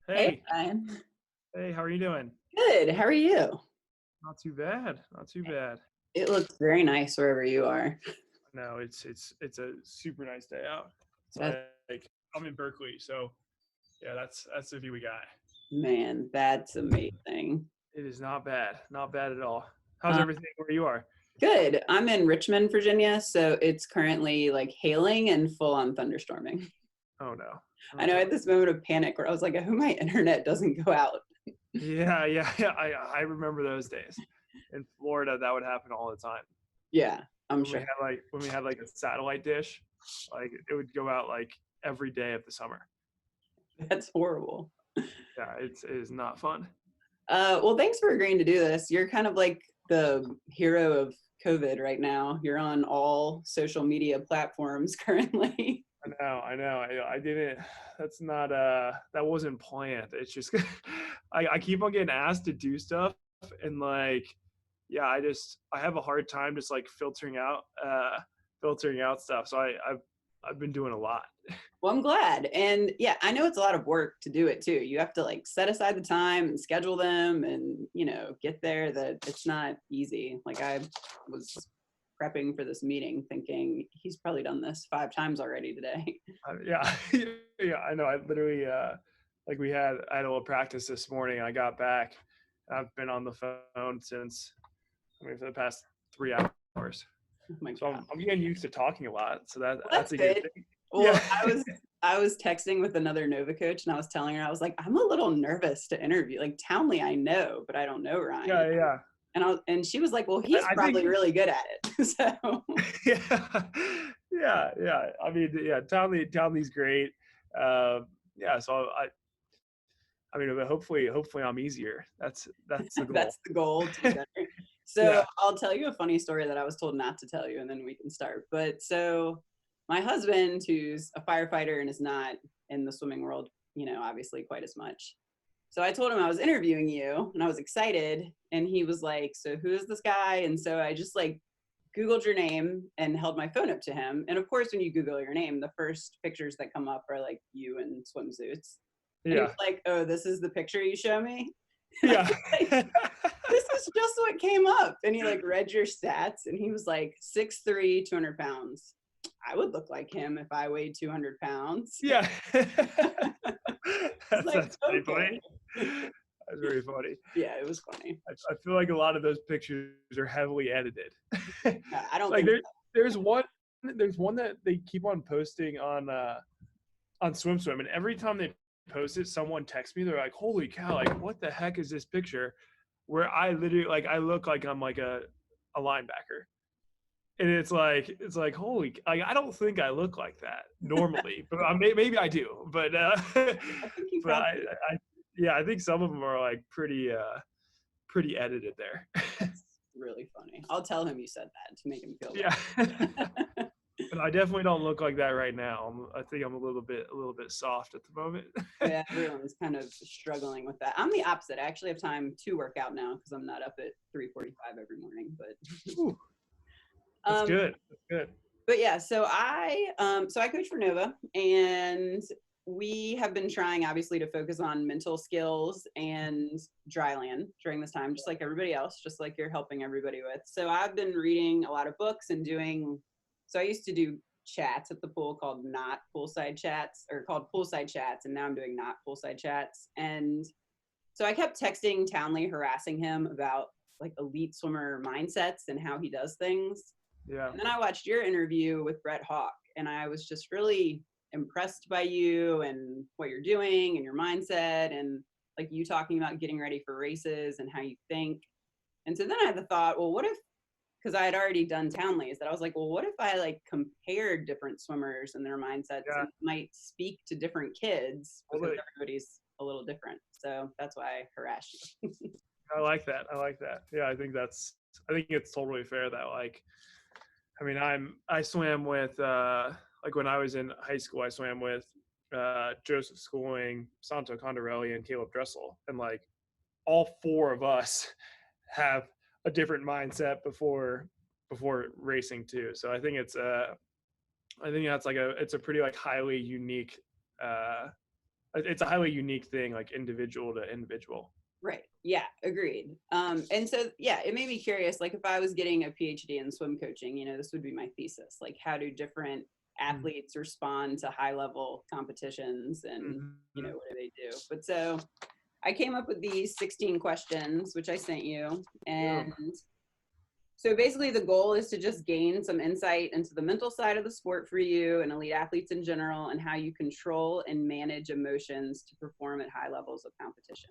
Hey, Hey, Ryan. hey, how are you doing? Good. How are you? Not too bad, not too bad. It looks very nice wherever you are. No, it's a super nice day out. It's That's, like I'm in Berkeley, so yeah, that's the view we got. man, that's amazing. It is not bad at all. How's Uh, everything where you are? Good. I'm in Richmond, Virginia, so it's currently like hailing and full on thunderstorming. Oh no, I oh know I no. had this moment of panic where I was like, I hope my internet doesn't go out. Yeah. I remember those days. In Florida, that would happen all the time. Yeah, I'm When we sure. had when we had a satellite dish, like it would go out like every day of the summer. That's horrible. Yeah, it is not fun. Well, thanks for agreeing to do this. You're kind of like the hero of COVID right now. You're on all social media platforms currently. I know. I didn't. That's not. That wasn't planned. It's just. I keep on getting asked to do stuff, and like, yeah, I have a hard time just like filtering out stuff. So I've been doing a lot. Well, I'm glad. And yeah, I know it's a lot of work to do it too. You have to like set aside the time and schedule them and, get there that it's not easy. Like I was prepping for this meeting thinking he's probably done this 5 times already today. Yeah, yeah. I know. I literally like I had a little practice this morning. I got back. I've been on the phone since for the past 3 hours. Oh my So God. I'm getting used to talking a lot. So Well, that's that's a good good. thing. Well, Yeah. I was texting with another Nova coach and I was telling her, I was like, I'm a little nervous to interview. Like Townley I know, but I don't know Ryan. Yeah. And she was like, well, he's I think probably really good at it. So yeah, yeah. I mean, yeah, Townley's great. Yeah, so I mean, but hopefully I'm easier. That's the goal. that's the goal to be better. So Yeah, I'll tell you a funny story that I was told not to tell you, and then we can start. But so my husband, who's a firefighter and is not in the swimming world, obviously quite as much. So I told him I was interviewing you, and I was excited, and he was like, "So who is this guy?" And so I just like Googled your name and held my phone up to him. And of course, when you Google your name, the first pictures that come up are like you in swimsuits. And he was yeah, like, "Oh, this is the picture you show me." And I yeah. was like, this is just what came up. And he like read your stats and he was like 6'3", 200 pounds. I would look like him if I weighed 200 pounds. Yeah. It's like, That's pretty okay. funny. That's very funny. Yeah, it was funny. I feel like a lot of those pictures are heavily edited. I don't Like think there's one there's one that they keep on posting on SwimSwim, and every time they post it, someone texts me. They're like, "Holy cow! Like, what the heck is this picture?" Where I literally like I look like I'm like a linebacker, and it's like holy, like I don't think I look like that normally, but maybe I do. But I think you but probably I yeah, I think some of them are like pretty edited there. that's really funny. I'll tell him you said that to make him feel Yeah. better. But I definitely don't look like that right now. I think I'm a little bit soft at the moment. Yeah, everyone's kind of struggling with that. I'm the opposite. I actually have time to work out now because I'm not up at 3:45 every morning. But Ooh, that's um, good. That's good. but yeah, so I coach for Nova, and we have been trying obviously to focus on mental skills and dryland during this time, just like everybody else, just like you're helping everybody with. So I've been reading a lot of books and doing. So I used to do chats at the pool called not poolside chats or called poolside chats, and now I'm doing not poolside chats. And so I kept texting Townley, harassing him about like elite swimmer mindsets and how he does things. Yeah. And then I watched your interview with Brett Hawk, and I was just really impressed by you and what you're doing and your mindset, and like you talking about getting ready for races and how you think. And so then I had the thought, well, what if, because I had already done Townley's, that I was like, well, what if I like compared different swimmers and their mindsets Yeah. and might speak to different kids because Totally. everybody's a little different. So that's why I harassed you. I like that. I like that. Yeah, I think it's totally fair that like I mean I swam with like when I was in high school I swam with Joseph Schooling, Santo Condarelli, and Caleb Dressel. And like all four of us have a different mindset before racing too. So I think that's like it's a pretty like highly unique uh it's a highly unique thing, like individual to individual. Right. Yeah, agreed. And so, yeah, it made me curious, like if I was getting a PhD in swim coaching, this would be my thesis. Like how do different athletes respond to high level competitions and, Mm-hmm. what do they do? But so I came up with these 16 questions, which I sent you. And so basically the goal is to just gain some insight into the mental side of the sport for you and elite athletes in general, and how you control and manage emotions to perform at high levels of competition.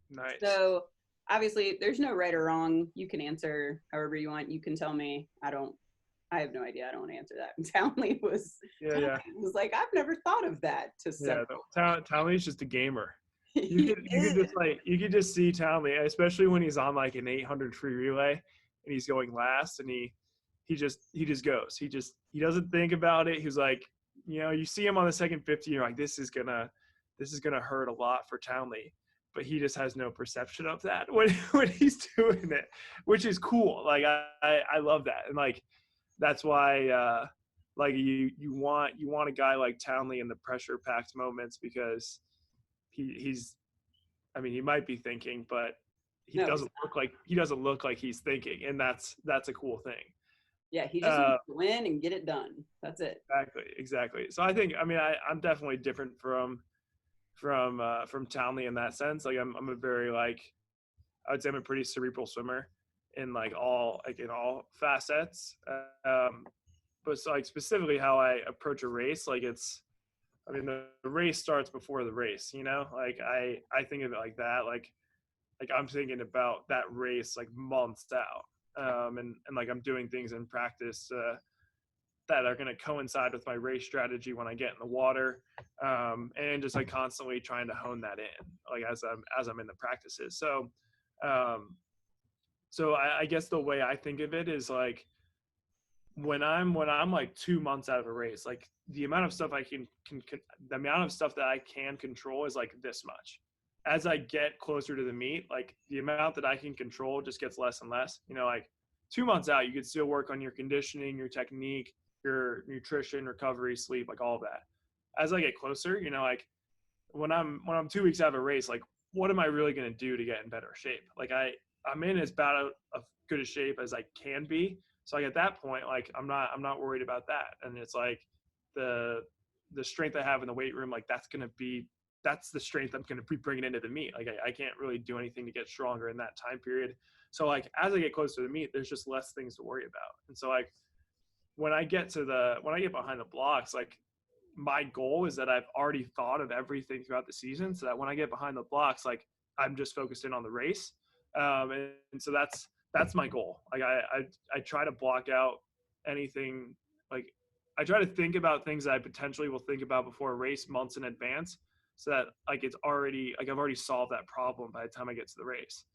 Nice. So obviously there's no right or wrong. You can answer however you want. You can tell me. I have no idea. I don't want to answer that. Townley was like, I've never thought of that to several. Townley's just a gamer. You could just see Townley, especially when he's on like an 800 free relay and he's going last, and he just goes. He doesn't think about it. He's like, you see him on the second 50, you're like, this is gonna hurt a lot for Townley, but he just has no perception of that when he's doing it, which is cool. Like I love that, and like that's why like you want a guy like Townley in the pressure packed moments, because he's I mean, he might be thinking, but he doesn't look like he's thinking, and that's a cool thing. Yeah, he just wants to win and get it done. That's it. Exactly. So I think, I'm definitely different from Townley in that sense. Like I'm a very I would say I'm a pretty cerebral swimmer in all facets. But so, specifically how I approach a race, the race starts before the race, I think of it like that. Like I'm thinking about that race months out. And I'm doing things in practice that are going to coincide with my race strategy when I get in the water, and just constantly trying to hone that in as I'm in the practices. So I guess the way I think of it is when I'm 2 months out of a race, the amount of stuff the amount of stuff that I can control is this much. As I get closer to the meet, the amount that I can control just gets less and less. 2 months out, you could still work on your conditioning, your technique, your nutrition, recovery, sleep, all of that. As I get closer, when I'm 2 weeks out of a race, what am I really going to do to get in better shape? I'm in as bad a good a shape as I can be. So at that point, I'm not worried about that. And it's the strength I have in the weight room, that's the strength I'm going to be bringing into the meet. I can't really do anything to get stronger in that time period. So as I get closer to the meet, there's just less things to worry about. And so when I get behind the blocks, my goal is that I've already thought of everything throughout the season, so that when I get behind the blocks, I'm just focused in on the race. And so that's my goal. I try to block out anything. I try to think about things that I potentially will think about before a race months in advance, so that it's already I've already solved that problem by the time I get to the race.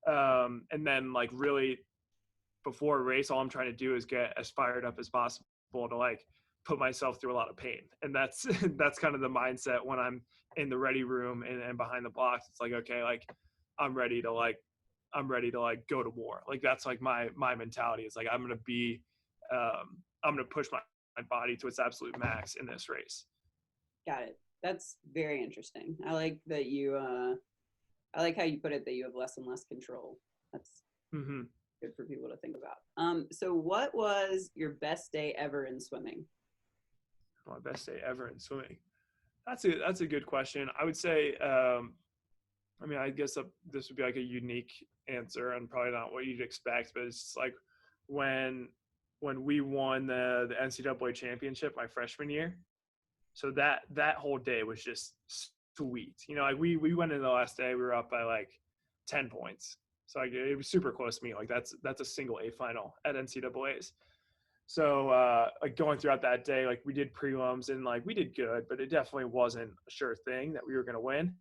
And then really before a race, all I'm trying to do is get as fired up as possible to put myself through a lot of pain. And that's kind of the mindset when I'm in the ready room and behind the blocks. It's okay, I'm ready to go to war. That's my mentality is I'm going to be I'm going to push my body to its absolute max in this race. Got it. That's very interesting. I like that you I like how you put it, that you have less and less control. That's good for people to think about. So what was your best day ever in swimming? My best day ever in swimming. That's a good question. I would say, I guess this would be a unique answer and probably not what you'd expect, but it's when we won the NCAA championship my freshman year. So that whole day was just sweet. We went into the last day, we were up by 10 points. So it was super close to me. That's a single A final at NCAAs. So going throughout that day, we did prelims and we did good, but it definitely wasn't a sure thing that we were going to win.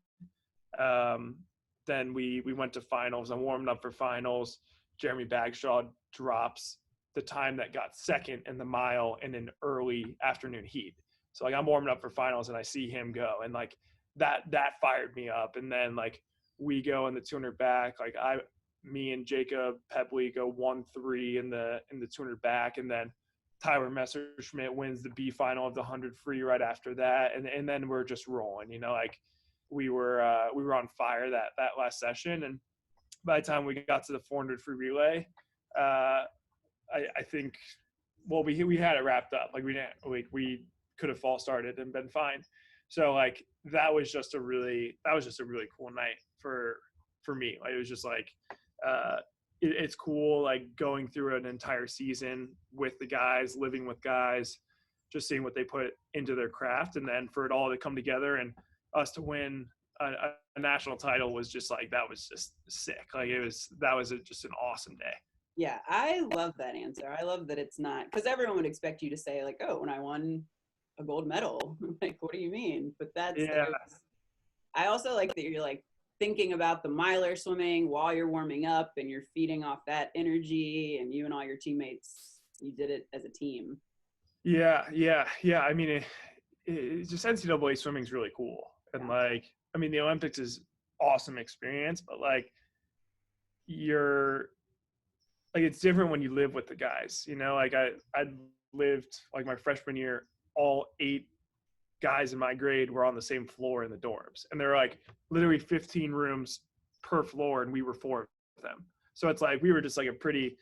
Then we went to finals and warmed up for finals. Jeremy Bagshaw drops the time that got second in the mile in an early afternoon heat. So I'm warming up for finals and I see him go, and that fired me up. And then we go in the 200 back, me and Jacob Pebley go 1-3 in the 200 back, and then Tyler Messerschmidt wins the B final of the 100 free right after that, and then we're just rolling. Like we were on fire that last session, and by the time we got to the 400 free relay, I think, well, we had it wrapped up. Like we could have false started and been fine. So like that was just a really cool night for me. Like it was just like it's cool, like going through an entire season with the guys, living with guys, just seeing what they put into their craft, and then for it all to come together and us to win a national title was just like, that was just sick. Like that was just an awesome day. Yeah, I love that answer. I love that it's not, because everyone would expect you to say like, oh, when I won a gold medal. Like, what do you mean? But I also like that you're like thinking about the miler swimming while you're warming up and you're feeding off that energy, and you and all your teammates, you did it as a team. Yeah. I mean, it just NCAA swimming is really cool. And like, I mean, the Olympics is awesome experience, but like it's different when you live with the guys, like I lived like my freshman year, all 8 guys in my grade were on the same floor in the dorms, and there were like literally 15 rooms per floor, and we were 4 of them. So it's like we were just like a pretty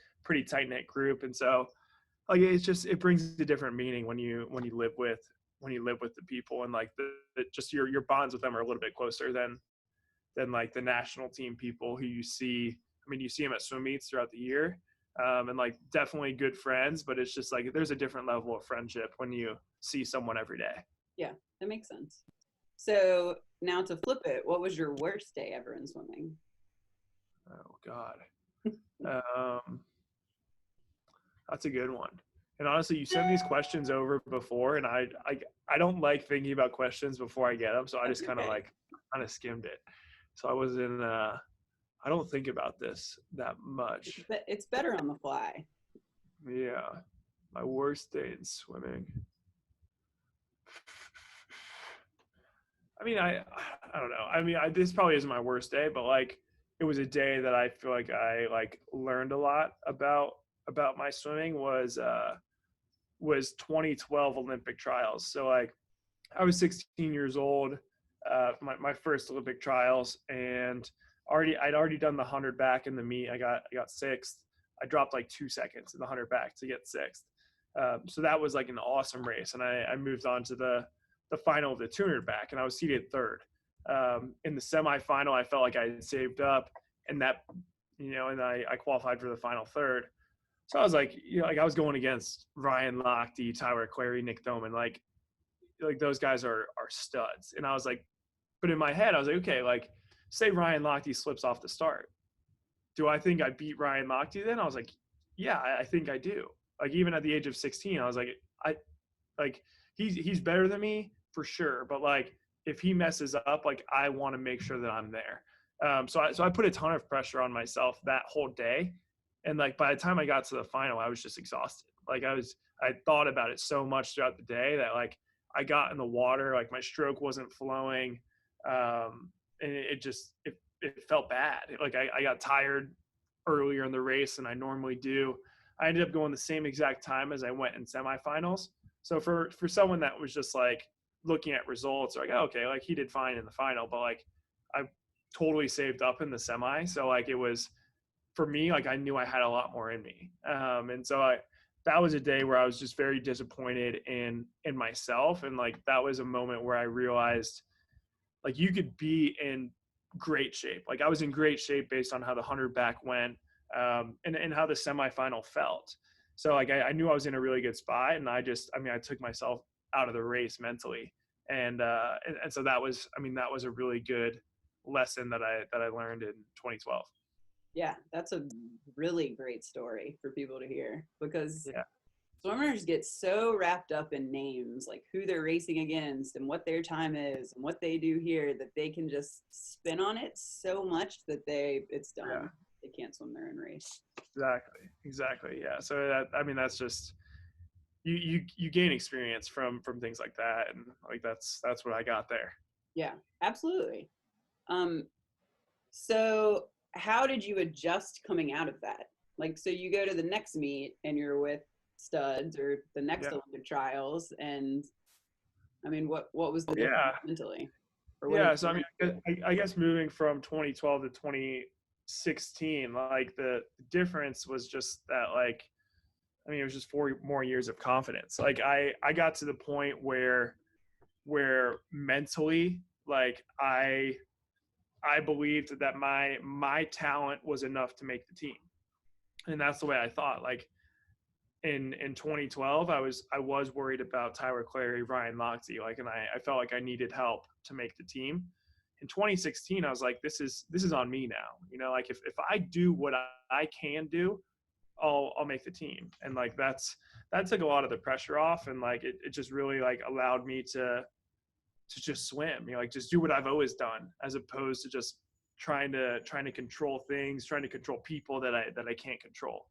tight knit group, and so like it brings a different meaning when you live with the people, and like just your bonds with them are a little bit closer than like the national team people who you see. I mean, you see them at swim meets throughout the year, and like definitely good friends, but it's just like there's a different level of friendship when you see someone every day. Yeah, that makes sense. So now to flip it, what was your worst day ever in swimming? Oh God. That's a good one. And honestly, you sent these questions over before, and I don't like thinking about questions before I get them, so I just kind of skimmed it. So I wasn't. I don't think about this that much. But it's better on the fly. Yeah, my worst day in swimming. I mean, I don't know. I mean, this probably isn't my worst day, but like it was a day that I feel like I like learned a lot about my swimming was 2012 Olympic trials. So like I was 16 years old, my first Olympic trials, and I'd already done the 100 back in the meet. I got 6th. I dropped like 2 seconds in the 100 back to get 6th. So that was like an awesome race, and I moved on to the final of the 200 back, and I was seated 3rd. In the semifinal, I felt like I had saved up, and that, and I qualified for the final 3rd. So I was like, like I was going against Ryan Lochte, Tyler Clary, Nick Thoman, like those guys are studs. And I was like, but in my head, I was like, okay, like say Ryan Lochte slips off the start. Do I think I beat Ryan Lochte then? I was like, yeah, I think I do. Like even at the age of 16, I was like, he's better than me for sure. But like, if he messes up, like I want to make sure that I'm there. So I put a ton of pressure on myself that whole day. And like, by the time I got to the final, I was just exhausted. Like I thought about it so much throughout the day that like I got in the water, like my stroke wasn't flowing. And it felt bad. Like I got tired earlier in the race than I normally do. I ended up going the same exact time as I went in semifinals. So for someone that was just like looking at results, like, oh, okay, like he did fine in the final, but like I totally saved up in the semi. So like it was, for me, like I knew I had a lot more in me. And so that was a day where I was just very disappointed in myself. And like, that was a moment where I realized like you could be in great shape. Like I was in great shape based on how the 100 back went, and how the semifinal felt. So like, I knew I was in a really good spot, and I took myself out of the race mentally. And so that was a really good lesson that I learned in 2012. Yeah, that's a really great story for people to hear, because swimmers get so wrapped up in names, like who they're racing against and what their time is and what they do here, that they can just spin on it so much that it's done. Yeah. They can't swim their own race. Exactly. Yeah. So that's just, you gain experience from things like that. And like, that's what I got there. Yeah, absolutely. So how did you adjust coming out of that? Like, so you go to the next meet and you're with studs or the next Yeah. Olympic trials. And I mean, what was the difference Yeah. mentally? Or what did Yeah. So, I you mean, learn? I guess moving from 2012 to 2016, like the difference was just that, like, I mean, it was just 4 more years of confidence. Like I got to the point where mentally, like I believed that my talent was enough to make the team. And that's the way I thought. Like in 2012, I was worried about Tyler Clary, Ryan Lochte, like, and I felt like I needed help to make the team. In 2016, I was like, this is on me now. You know, like if I do what I can do, I'll make the team. And like that took a lot of the pressure off, and like it just really like allowed me to just swim, you know, like just do what I've always done, as opposed to just trying to control things, trying to control people that I can't control.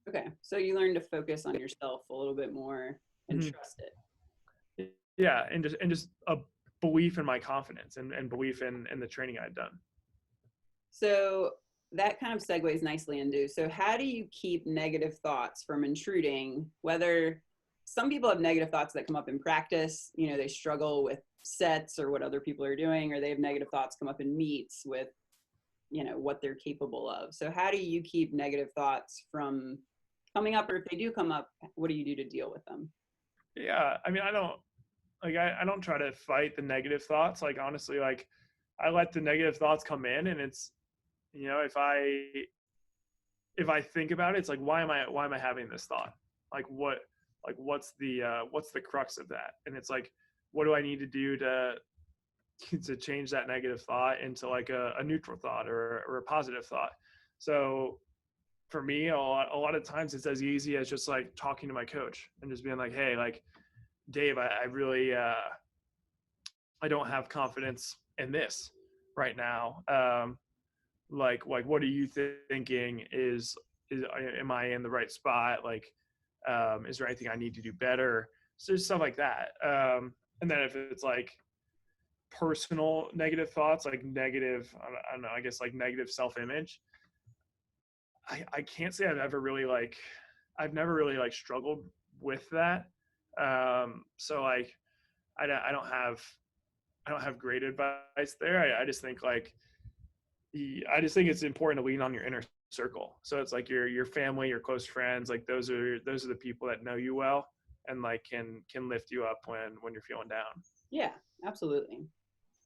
Okay, so you learned to focus on yourself a little bit more and Mhm. trust it. Yeah, and just a belief in my confidence, and belief in the training I'd done. So that kind of segues nicely into, so how do you keep negative thoughts from intruding? Whether some people have negative thoughts that come up in practice, you know, they struggle with sets or what other people are doing, or they have negative thoughts come up in meets with, you know, what they're capable of. So how do you keep negative thoughts from coming up, or if they do come up, what do you do to deal with them? Yeah, I mean, I don't try to fight the negative thoughts. Like, honestly, like I let the negative thoughts come in, and it's, you know, if I think about it, it's like, why am I having this thought? Like what's the crux of that? And it's like, what do I need to do to change that negative thought into like a neutral thought, or a positive thought? So for me, a lot of times it's as easy as just like talking to my coach and just being like, hey, like, Dave, I really I don't have confidence in this right now. Like what are you thinking? Is am I in the right spot? Like, is there anything I need to do better? So just stuff like that. And then if it's like personal negative thoughts, like negative, I don't know, I guess like negative self-image, I can't say I've never really like struggled with that. So like I don't have great advice there. I just think like I just think it's important to lean on your inner circle. So it's like your family, your close friends, like those are the people that know you well, and like can lift you up when you're feeling down. Yeah, absolutely.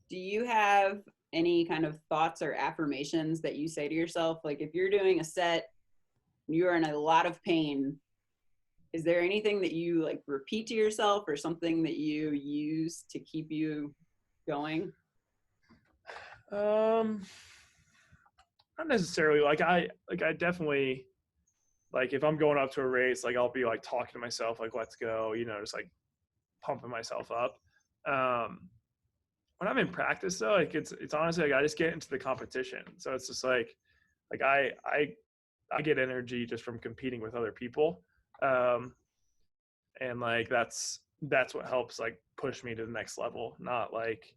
Do you have any kind of thoughts or affirmations that you say to yourself? Like if you're doing a set, you are in a lot of pain, is there anything that you like repeat to yourself or something that you use to keep you going? Um, Not necessarily. Like I definitely, like if I'm going up to a race, like I'll be like talking to myself, like let's go, you know, just like pumping myself up. Um, when I'm in practice though, like it's honestly like I just get into the competition. So it's just like I get energy just from competing with other people. Um, and like that's what helps like push me to the next level, not like,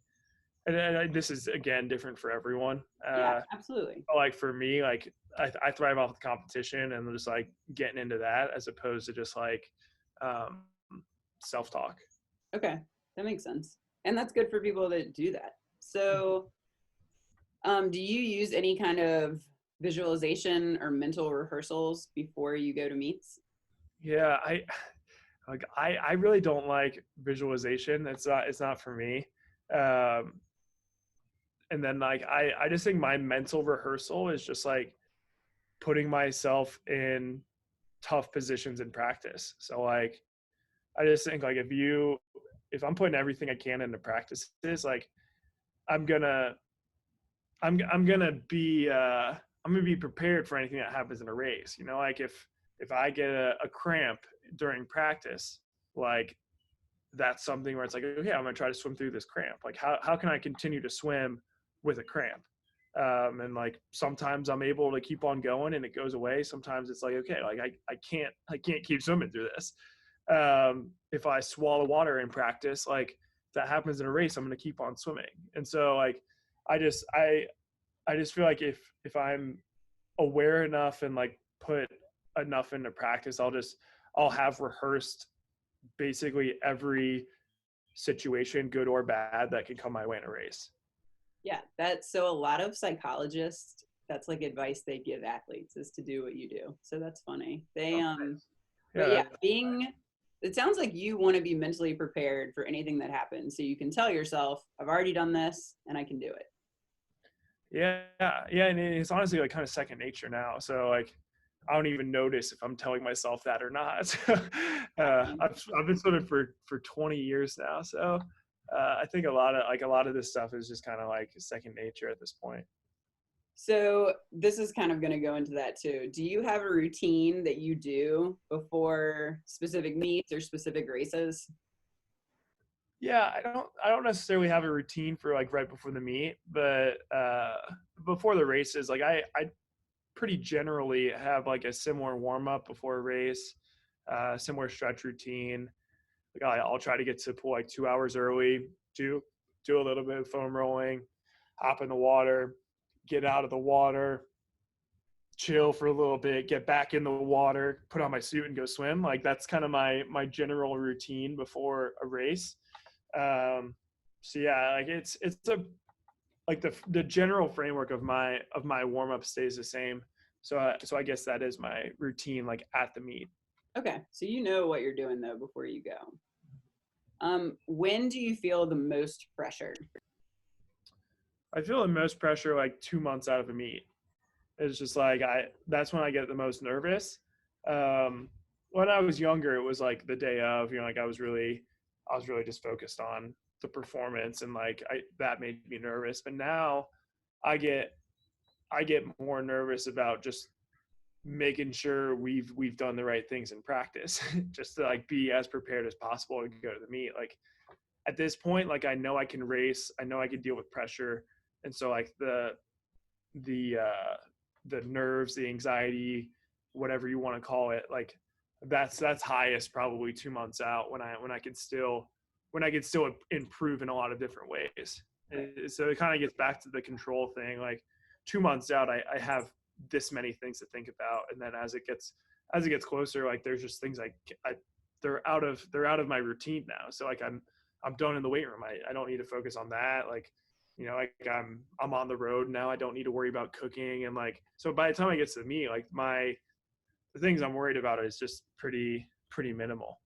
and this is again different for everyone. Yeah, absolutely. Like for me, like I thrive off the competition and just like getting into that, as opposed to just like um, self-talk. Okay, that makes sense. And that's good for people that do that. So, do you use any kind of visualization or mental rehearsals before you go to meets? Yeah, I really don't like visualization. It's not for me. Um, and then like I just think my mental rehearsal is just like putting myself in tough positions in practice. So like I just think like if I'm putting everything I can into practices, like I'm gonna I'm gonna be I'm gonna be prepared for anything that happens in a race. You know, like if I get a cramp during practice, like that's something where it's like, okay, I'm gonna try to swim through this cramp. Like how can I continue to swim with a cramp? And like sometimes I'm able to keep on going and it goes away. Sometimes it's like, okay, like I can't keep swimming through this. If I swallow water in practice, like if that happens in a race, I'm gonna keep on swimming. And so like I just I I just feel like if I'm aware enough and like put enough into practice, I'll have rehearsed basically every situation, good or bad, that can come my way in a race. Yeah, that's so a lot of psychologists, that's like advice they give athletes is to do what you do. So that's funny. They Oh, but yeah, yeah, it sounds like you want to be mentally prepared for anything that happens. So you can tell yourself, I've already done this and I can do it. yeah, yeah. And it's honestly like kind of second nature now. So like, I don't even notice if I'm telling myself that or not. I've been swimming for 20 years now. So I think a lot of this stuff is just kind of like second nature at this point. So this is kind of going to go into that too. Do you have a routine that you do before specific meets or specific races? Yeah, I don't necessarily have a routine for like right before the meet, but before the races, like I pretty generally have like a similar warm up before a race, similar stretch routine. Like I'll try to get to the pool like 2 hours early, do a little bit of foam rolling, hop in the water, get out of the water, chill for a little bit, get back in the water, put on my suit and go swim. Like that's kind of my general routine before a race. So yeah, like it's a like the general framework of my warm up stays the same. So I guess that is my routine like at the meet. Okay, so you know what you're doing though before you go. When do you feel the most pressure? I feel the most pressure like 2 months out of a meet. It's just like that's when I get the most nervous. When I was younger, it was like the day of, like I was really just focused on the performance, and like that made me nervous. But now I get more nervous about just making sure we've done the right things in practice, just to like be as prepared as possible and go to the meet. Like at this point, like I know I can race, I know I can deal with pressure, and so like the nerves, the anxiety, whatever you want to call it, like that's highest probably 2 months out when I can still improve in a lot of different ways. So it kind of gets back to the control thing. Like 2 months out, I have this many things to think about, and then as it gets closer, like there's just things they're out of my routine now. So like I'm done in the weight room. I don't need to focus on that. Like like I'm on the road now. I don't need to worry about cooking, and like so by the time I get to me, like the things I'm worried about is just pretty minimal.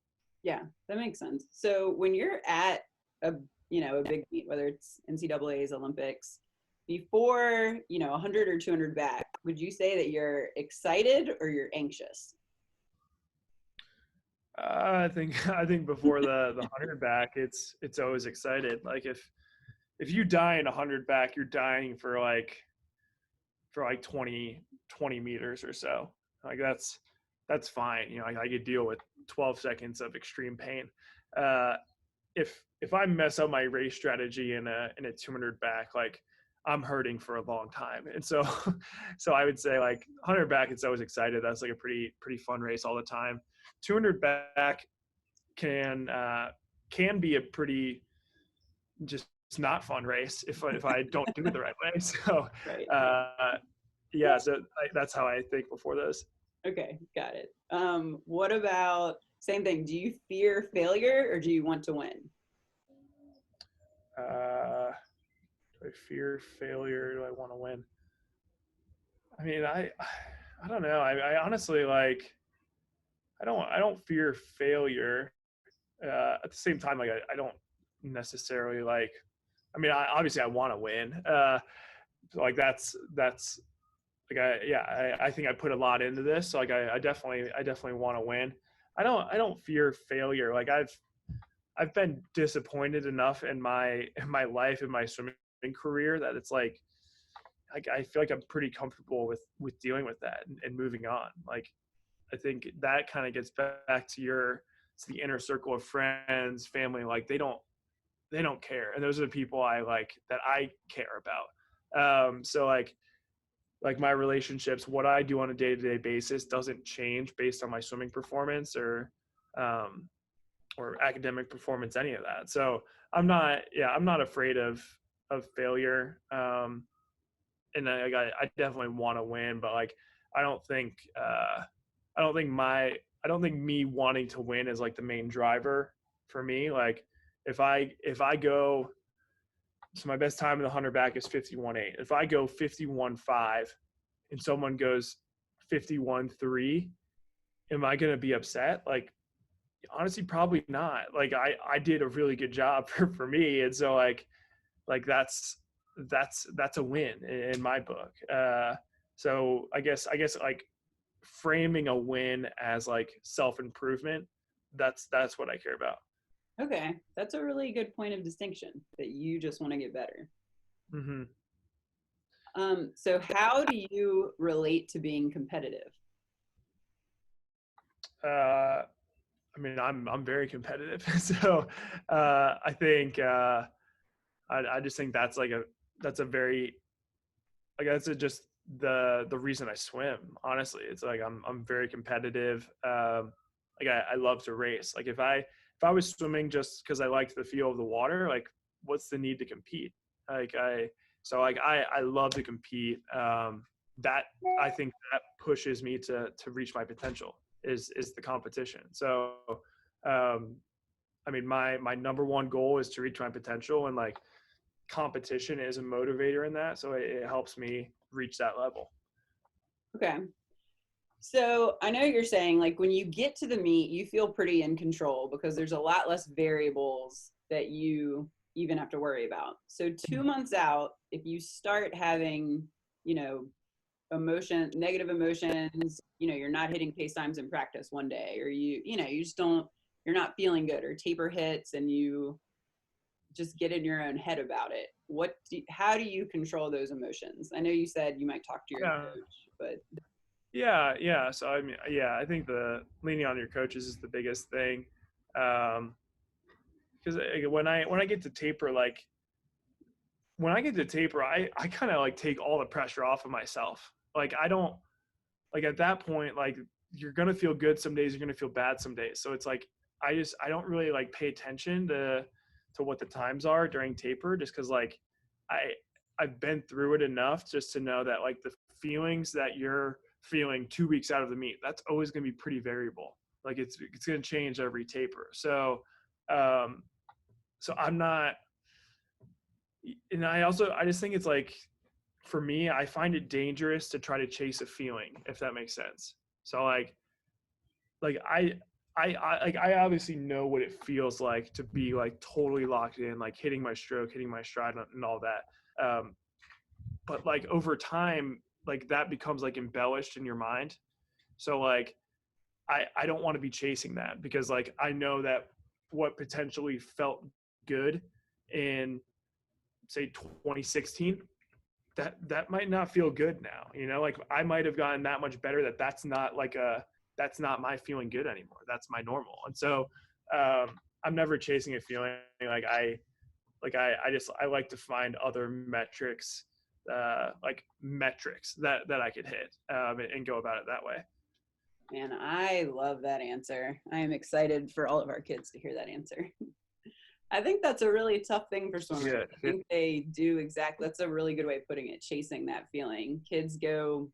Yeah, that makes sense. So when you're at a a big meet, whether it's NCAA's, Olympics, before 100 or 200 back, would you say that you're excited or you're anxious? I think before the 100 back, it's always excited. Like if you die in 100 back, you're dying for like 20 meters or so. Like that's fine. I could deal with 12 seconds of extreme pain. If I mess up my race strategy in a 200 back, like I'm hurting for a long time. And so so I would say like 100 back, it's always excited. That's like a pretty fun race all the time. 200 back can be a pretty just not fun race if I don't do it the right way. So Right. yeah, so that's how I think before this. Okay, got it. What about same thing? Do you fear failure or do you want to win? Do I fear failure? Do I want to win? I mean, I don't know. I honestly like I don't fear failure. At the same time, like I don't necessarily like. I mean, obviously I want to win. So like that's like I think I put a lot into this. So like I definitely want to win. I don't fear failure. Like I've been disappointed enough in my life, in my swimming career, that it's like I feel like I'm pretty comfortable with dealing with that and moving on. Like I think that kind of gets back to the inner circle of friends, family. Like they don't care, and those are the people I like that I care about. So like my relationships, what I do on a day-to-day basis doesn't change based on my swimming performance or academic performance, any of that. So I'm not afraid of failure. And I definitely want to win, but like I don't think I don't think me wanting to win is like the main driver for me. Like if I go, so my best time in the 100 back is 51.8. If I go 51.5 and someone goes 51.3, am I going to be upset? Like, honestly, probably not. Like I did a really good job for me. And so like that's a win in my book. So I guess like framing a win as like self-improvement, that's what I care about. Okay, that's a really good point of distinction, that you just want to get better. Mm-hmm. So how do you relate to being competitive? I mean, I'm very competitive. So I think I just think that's a very, like, just the reason I swim. Honestly, it's like I'm very competitive. Like I love to race. Like if I was swimming just because I liked the feel of the water, like what's the need to compete? Like I love to compete. That I think that pushes me to reach my potential is the competition. So I mean my number one goal is to reach my potential, and like competition is a motivator in that, so it helps me reach that level. Okay. So I know you're saying like when you get to the meet, you feel pretty in control because there's a lot less variables that you even have to worry about. So 2 months out, if you start having, you know, negative emotions, you know, you're not hitting pace times in practice one day, or you know, you just don't, you're not feeling good, or taper hits and you just get in your own head about it. How do you control those emotions? I know you said you might talk to your Yeah. coach, but Yeah. So I mean, yeah, I think the leaning on your coaches is the biggest thing. Because when I get to taper, like when I get to taper, I kind of like take all the pressure off of myself. Like I don't, like at that point, like you're gonna feel good some days, you're gonna feel bad some days. So it's like I don't really like pay attention to what the times are during taper, just because like I've been through it enough just to know that like the feelings that you're feeling 2 weeks out of the meet, that's always gonna be pretty variable. Like it's gonna change every taper. Um, so I'm not, and I just think it's like, for me, I find it dangerous to try to chase a feeling, if that makes sense. So like I obviously know what it feels like to be like totally locked in, like hitting my stroke, hitting my stride, and all that. But like over time, like that becomes like embellished in your mind. So like I don't want to be chasing that, because like I know that what potentially felt good in say 2016, that might not feel good now, you know, like I might have gotten that much better that's not my feeling good anymore. That's my normal. And so I'm never chasing a feeling. Like I like to find other metrics, like metrics that I could hit, and go about it that way. man, I love that answer. I am excited for all of our kids to hear that answer. I think that's a really tough thing for swimmers. Yeah. I think they do exactly, that's a really good way of putting it, chasing that feeling. Kids go,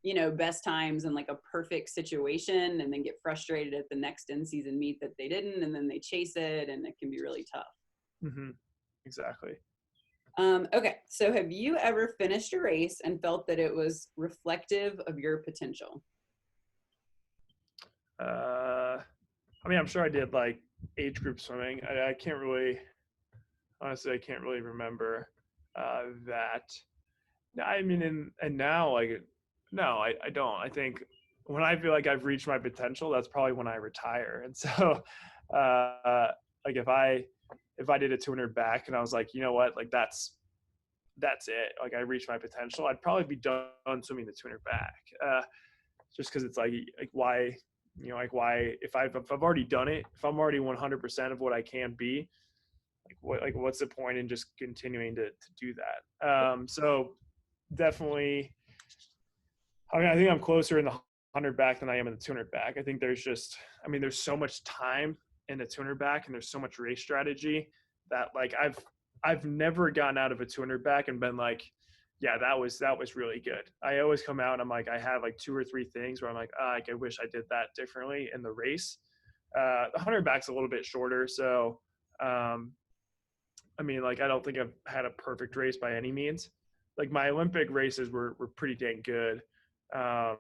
you know, best times in like a perfect situation and then get frustrated at the next in-season meet that they didn't, and then they chase it, and it can be really tough. Mm-hmm. Exactly. Okay, so have you ever finished a race and felt that it was reflective of your potential? I mean, I'm sure I did like age group swimming. I can't really, honestly, I can't really remember that. I mean, and now, like, no, I don't. I think when I feel like I've reached my potential, that's probably when I retire. And so, like if I did a 200 back and I was like, you know what, like that's it. Like I reached my potential, I'd probably be done swimming the 200 back. Just because it's like why, you know, like why if I've already done it, if I'm already 100% of what I can be, what's the point in just continuing to do that? So definitely, I mean, I think I'm closer in the 100 back than I am in the 200 back. I think there's so much time in the 200 back, and there's so much race strategy that like I've never gotten out of a 200 back and been like, yeah, that was really good. I always come out and I'm like, I have like 2 or 3 things where I'm like, like I wish I did that differently in the race. The 100 back's a little bit shorter, so um, I mean, like I don't think I've had a perfect race by any means. Like my Olympic races were pretty dang good, um,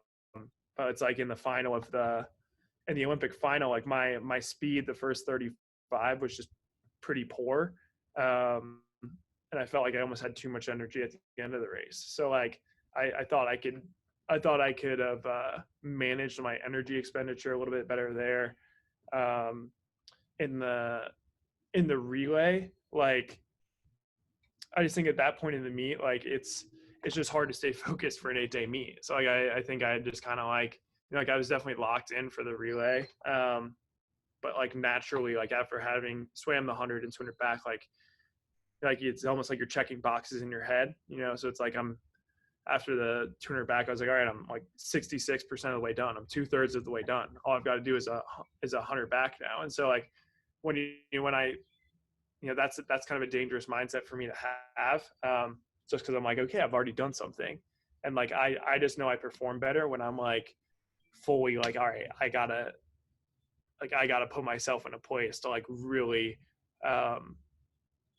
but it's like in the final of the in the Olympic final, like my speed the first 35 was just pretty poor. Um, and I felt like I almost had too much energy at the end of the race. So like I thought I could have managed my energy expenditure a little bit better there. Um, in the relay, like I just think at that point in the meet, like it's just hard to stay focused for an 8-day meet. So like I think I just kind of like like I was definitely locked in for the relay. But like naturally, like after having swam the 100 and 200 back, like it's almost like you're checking boxes in your head, So it's like I'm after the 200 back, I was like, all right, I'm like 66% of the way done. I'm 2/3 of the way done. All I've got to do is a 100 back now. And so like when I that's kind of a dangerous mindset for me to have, just because I'm like, okay, I've already done something, and like I just know I perform better when I'm like fully like, all right, I gotta put myself in a place to like um,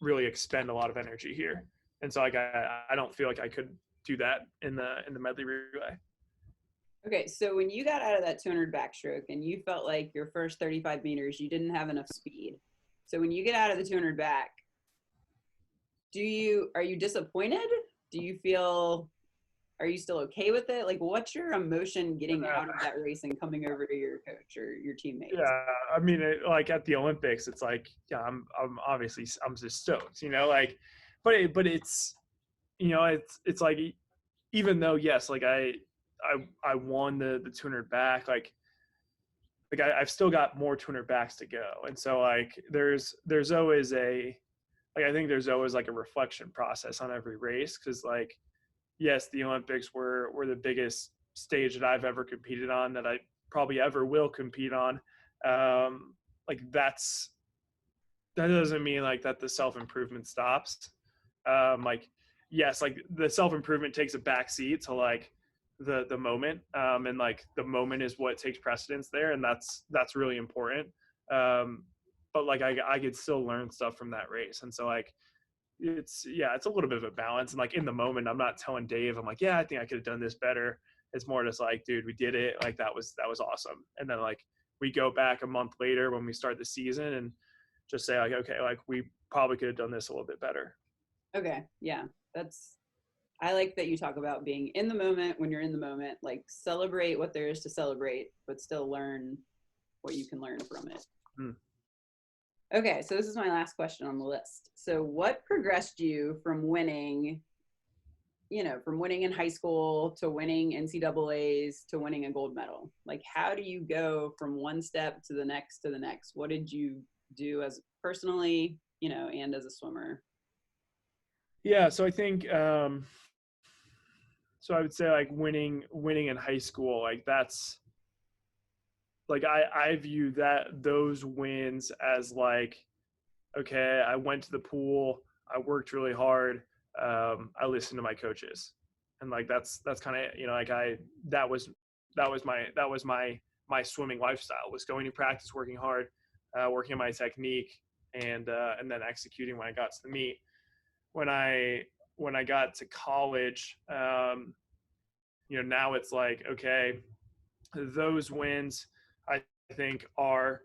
really expend a lot of energy here. And so like I don't feel like I could do that in the medley relay. Okay, so when you got out of that 200 backstroke and you felt like your first 35 meters, you didn't have enough speed. So when you get out of the 200 back, are you disappointed? Do you feel, are you still okay with it? Like, what's your emotion getting out of that race and coming over to your coach or your teammates? Yeah, I mean, like at the Olympics, it's like, yeah, I'm obviously I'm just stoked, like, but it's it's like even though yes, like I won the 200 back, like I've still got more 200 backs to go, and so like there's always I think there's always like a reflection process on every race, because like yes, the Olympics were the biggest stage that I've ever competed on, that I probably ever will compete on. Like that doesn't mean like that the self improvement stops. Like yes, like the self improvement takes a back seat to like the moment, and like the moment is what takes precedence there, and that's really important. Um, but like I could still learn stuff from that race, and so like it's a little bit of a balance. And like in the moment, I'm not telling Dave, I'm like, yeah, I think I could have done this better. It's more just like, dude, we did it. Like that was awesome. And then like we go back a month later when we start the season and just say like, okay, like we probably could have done this a little bit better. Okay, yeah, I like that you talk about being in the moment when you're in the moment, like celebrate what there is to celebrate, but still learn what you can learn from it. Hmm. Okay, so this is my last question on the list. So what progressed you from winning, from winning in high school to winning NCAAs to winning a gold medal? Like, how do you go from one step to the next to the next? What did you do as personally, and as a swimmer? Yeah. So I think, so I would say like winning in high school, like that's like, I view those wins as like, okay, I went to the pool, I worked really hard, I listened to my coaches, and like that's kind of like that was my swimming lifestyle, was going to practice, working hard, working on my technique, and then executing when I got to the meet. When I got to college, now it's like, okay, those wins I think are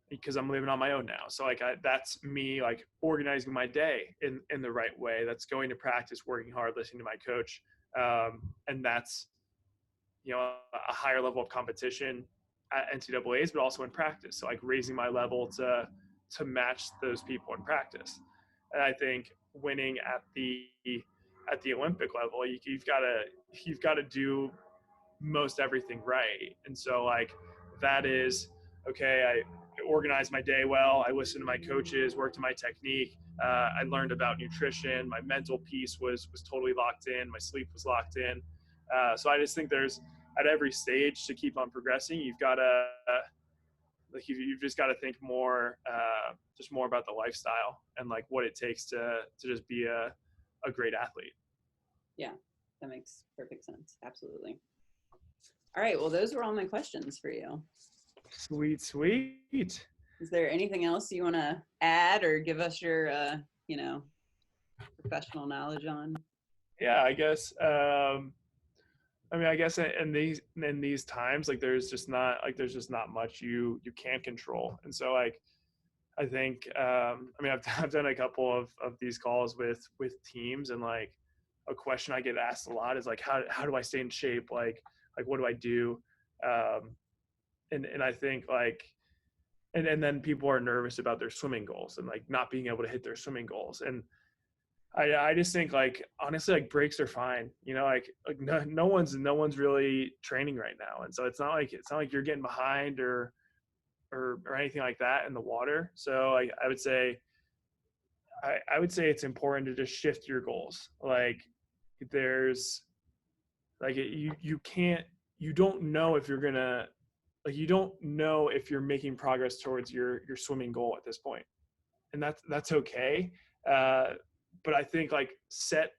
because I'm living on my own now. So like that's me like organizing my day in the right way. That's going to practice, working hard, listening to my coach, and that's a higher level of competition at NCAA's, but also in practice. So like raising my level to match those people in practice. And I think winning at the Olympic level, you've got to do most everything right. And so like that is okay. I organized my day well. I listened to my coaches, worked on my technique. I learned about nutrition. My mental piece was totally locked in. My sleep was locked in. So I just think there's at every stage to keep on progressing. You've got to like you've just got to think more, just more about the lifestyle and like what it takes to just be a great athlete. Yeah, that makes perfect sense. Absolutely. All right. Well, those were all my questions for you. Sweet, sweet. Is there anything else you want to add or give us your, you know, professional knowledge on? Yeah, I guess. I mean, I guess in these times, like there's just not much you can control, and so like I think I mean I've done a couple of these calls with teams, and like a question I get asked a lot is like how do I stay in shape, like what do I do, and I think like and then people are nervous about their swimming goals and like not being able to hit their swimming goals, and I just think like honestly like breaks are fine, you know, like no one's really training right now, and so it's not like you're getting behind or anything like that in the water. So I would say I would say it's important to just shift your goals. Like there's like you can't you don't know if you're gonna like you don't know if you're making progress towards your swimming goal at this point, and that's okay. But I think like set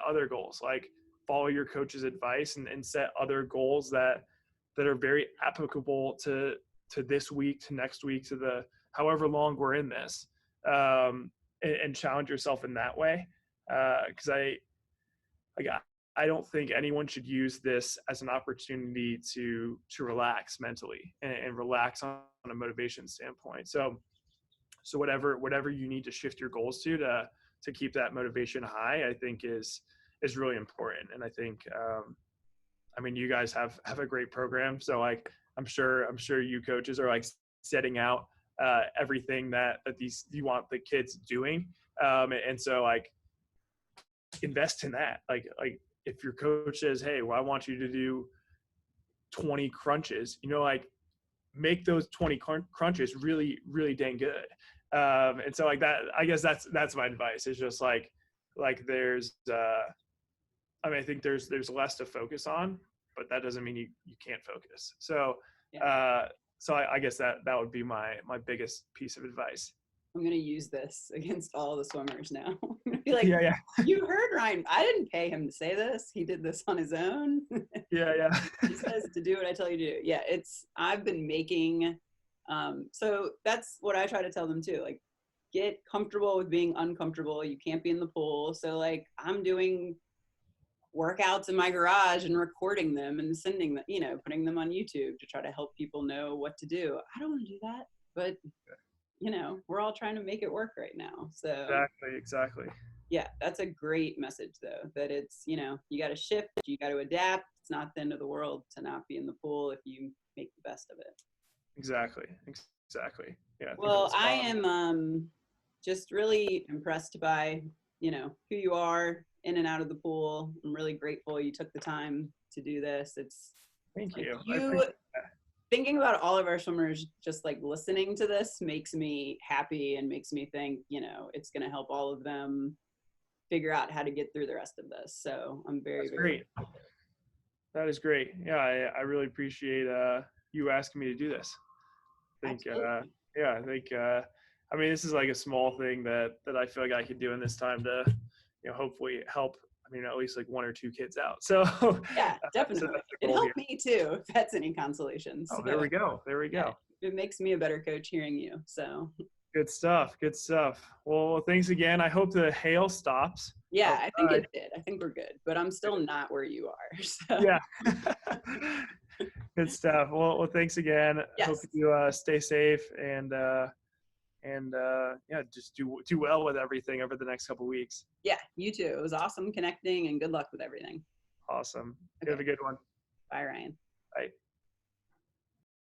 other goals, like follow your coach's advice and set other goals that are very applicable to this week, to next week, to the however long we're in this, and challenge yourself in that way. Because I don't think anyone should use this as an opportunity to relax mentally and relax on a motivation standpoint. So whatever you need to shift your goals to keep that motivation high, I think is really important. And I think I mean, you guys have a great program, so like I'm sure you coaches are like setting out everything that these you want the kids doing, and so like invest in that. Like if your coach says, hey, well, I want you to do 20 crunches, you know, like make those 20 crunches really really dang good. And so like that, I guess that's my advice, is just like there's I mean, I think there's less to focus on, but that doesn't mean you can't focus. So so I guess that would be my biggest piece of advice. I'm going to use this against all the swimmers now. I'm going to be like, Yeah. you heard Ryan. I didn't pay him to say this. He did this on his own. Yeah. He says to do what I tell you to do. Yeah, I've been making, so that's what I try to tell them too. Like, get comfortable with being uncomfortable. You can't be in the pool. So like I'm doing workouts in my garage and recording them and sending them, you know, putting them on YouTube to try to help people know what to do. I don't want to do that, but you know, we're all trying to make it work right now. So Exactly. yeah, that's a great message though, that it's, you know, you got to shift, you got to adapt. It's not the end of the world to not be in the pool if you make the best of it. Exactly. Yeah. Well, I am just really impressed by, you know, who you are in and out of the pool. I'm really grateful you took the time to do this. It's Thank like you. Thinking about all of our swimmers, just like listening to this makes me happy and makes me think, you know, it's going to help all of them figure out how to get through the rest of this. So I'm very great. That is great. Yeah, I really appreciate you asking me to do this. I think I think I mean, this is like a small thing that I feel like I could do in this time to, you know, hopefully help, I mean, at least like one or two kids out. So yeah, definitely. It helped me too, if that's any consolation. So, there we go. Yeah, it makes me a better coach hearing you. So good stuff. Well, thanks again. I hope the hail stops. Yeah, I think it did. I think we're good, but I'm still not where you are. So. Yeah. Good stuff. Well, thanks again. Yes. Hope you stay safe and yeah, just do well with everything over the next couple of weeks. Yeah, you too. It was awesome connecting, and good luck with everything. Awesome. Okay. You have a good one. Bye, Ryan. Bye.